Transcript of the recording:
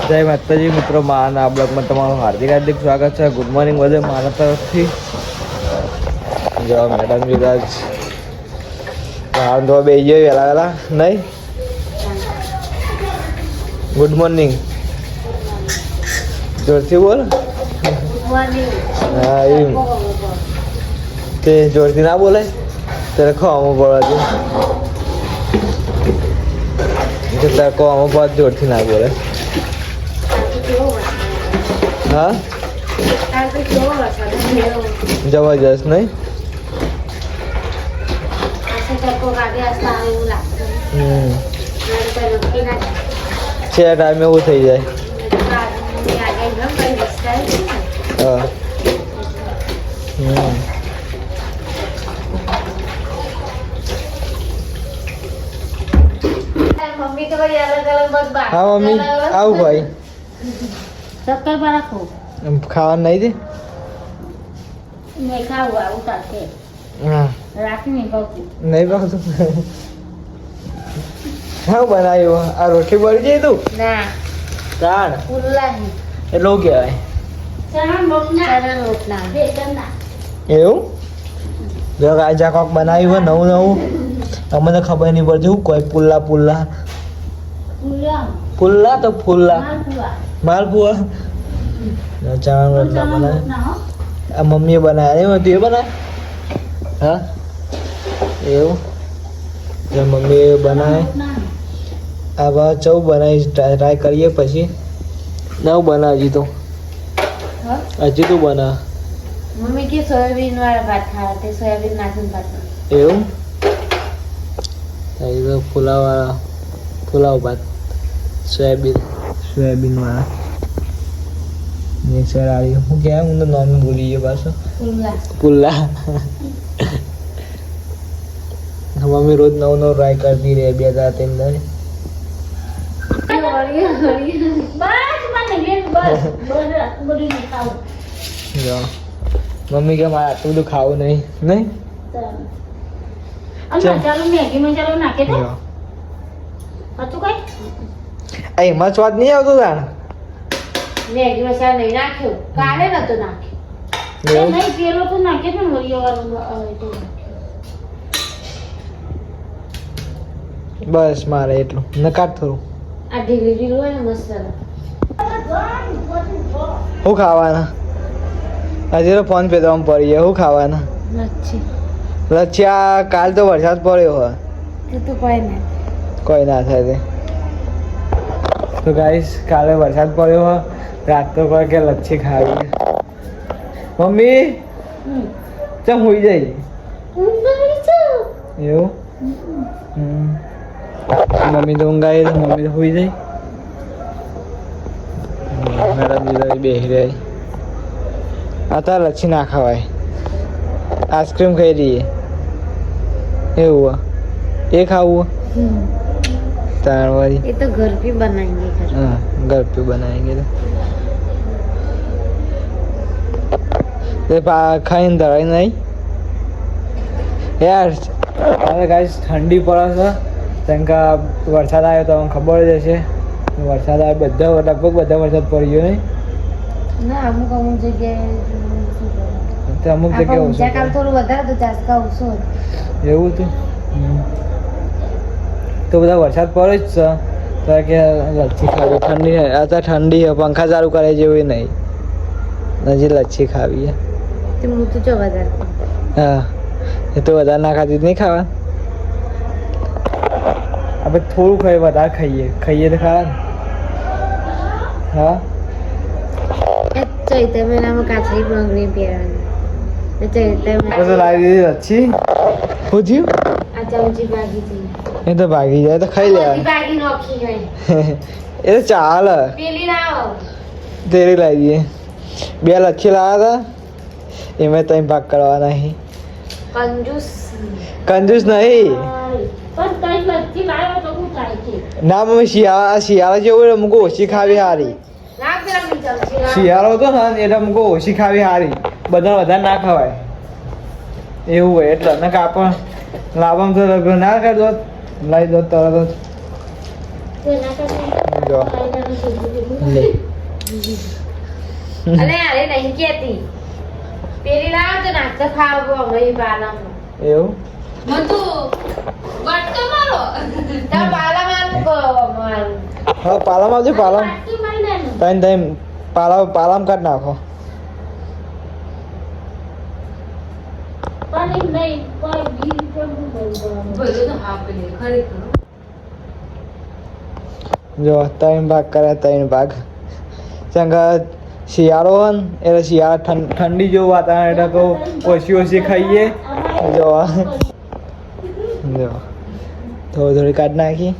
જય માતાજી મિત્રો, મારા બ્લોગમાં તમારું હાર્દિક સ્વાગત છે. ગુડ મોર્નિંગ બધે મારા તરફથી. જો મેડમ વિરાજ ધોવા બે જઈએ વહેલા નહીં. ગુડ મોર્નિંગ જોરથી બોલ. હા એમ તે જોરથી ના બોલાય ત્યારે ખવામાં પડવાથી તારે ખવામાં પડ જોરથી ના બોલાય. હા જબરજસ્ત નહીં. છે ટાઈમ એવું થઈ જાય. હા હા મમ્મી આવું ભાઈ ખાવાનું નહીં દે. નહીં ભાવતું. હા બનાવ્યું. આ રોટલી બળી જાય તું તાણ એટલું કહેવાય એવું. જો આજે કોક બનાવ્યું હોય નવું નવું, અમને ખબર નહીં પડતી શું કોઈ પુલ્લા તો ફુલ્લા માલપુઆ ચણા રોટલા બનાવે. આ મમ્મીએ બનાવ્યા તું એ બનાવે. હા એવું મમ્મીએ બનાવે. આ બા ચૌ બનાવી ટ્રાય કરીએ પછી નવું બનાવજી તો હજી તું બનાવ. મમ્મી કે સોયાબીન વાળા ભાત ખાવા તે સોયાબીન નાખીને ભાત એવું તો પુલાવ ભાત સોયાબીન વાળા મિક્સર આવી હું ક્યાં હું તો નોમ ભૂલી ગયો પાછો. પુલ્લા મમ્મી રોજ નવું ટ્રાય કરતી રહે. 2 દાડા 3 દાડે મમ્મી કે મારે આટલું બધું ખાવું નહીં. એમાં સ્વાદ નહીં આવતો તાણ. મેગી મસાલા નહીં નાખ્યો, કાલે નતો નાખ્યો. નહીં પેલો તો નાખે ને બસ મારે એટલું નકાટ થોડું. આ ઢીલી હોય ને મસાલા શું ખાવાના? હજી તો ફોન પે તો આમ પડી જાય. શું ખાવાના? લચ્છી. આ કાલ તો વરસાદ પડ્યો હોય કોઈ ના થાય તે તો ગાઈસ. કાલે વરસાદ પડ્યો હોય, રાત તો કોઈ કે લચ્છી ખાવી. મમ્મી ચમ હોઈ જાય એવું. મમ્મી તો ઊંઘાઈ, મમ્મી તો હોઈ જાય. મેડમ દીધા બેસી રહી. અત્યારે લચ્છી ના ખવાય, આઈસ્ક્રીમ ખાઈ રહીએ એવું. એ ખાવું તાણવાળી. એ તો घर पे बनाएंगे. हाँ घर पे बनाएंगे तो खाઈને ધરાય નહીં યાર. હવે ગાઈસ ઠંડી પડે છે કારણ કે વરસાદ આવ્યો તો ખબર જ હશે. વરસાદ આવ્યો બધા લગભગ બધા વરસાદ પડી ગયો નહીં. ના અમુક જગ્યાએ અમુક જગ્યાએ કાલ થોડું વધારે તો ચાસકા ઓછો એવું હતું. તો બધા વરસાદ પડે જ છે તો કે લચ્છી ખાવી. ઠંડી અત્યારે ઠંડી પંખા ચાલુ કરે જેવું નહીં. હજી લચ્છી ખાવી હા એ તો વધારે ના ખાતી નહીં ખાવા. આપણે થોડું ખાઈએ વધારે ખાઈએ તો ખાવા. હા ચૈત્ર મહિનામાં કાચરી બંગડી પહેરવાની તો લાવી દીધી લચ્છી. શું થયું? આ ચમચી ભાગી હતી. એ તો ભાગી જાય તો ખાઈ લેવા. ભાગી નોખી ગઈ એ તો ચાલે. પેલી લાવો તેરી લાવી દઈએ. 2 લચ્છી લાવ્યા હતા એમાં 3 ભાગ કરવાના નહીં. કંજૂસ નહીં. ના મમ્મી શિયાળા જેવું અમુક ઓછી ખાવી સારી. શિયાળો હતો ને એટલે અમુક ઓછી ખાવી સારી. બધા વધારે ના ખવાય એવું હોય એટલે. ને કાપડ લાવવામાં તો ના કરી દો, લાવી દો તરત જ. કોઈ ના કરે. જો. કાયદાનું શોધવું કેટલું. લે. અલે અરે નહીં કેતી પેલી લાવ તો નાસ્તો ખાવો ભાઈ બાલામાં એવું મન તો વાટકો મારો તા બાલા મારું હા પાલામાં આવજો પાલામ વાટકી મારી નાનો તાઈન પાલામ કાઢ નાખો પણ નહીં કોઈ બી કેવું બોલવાનું તો હા પેલે ખરેખર જો 3 ભાગ કરે 3 ભાગ ચંગા શિયાળો હોય ને એટલે શિયાળા ઠંડી જેવું વાતાવરણ એટલે તો ઓછી ઓછી ખાઈએ જો જો થોડી થોડી કાઢ નાખી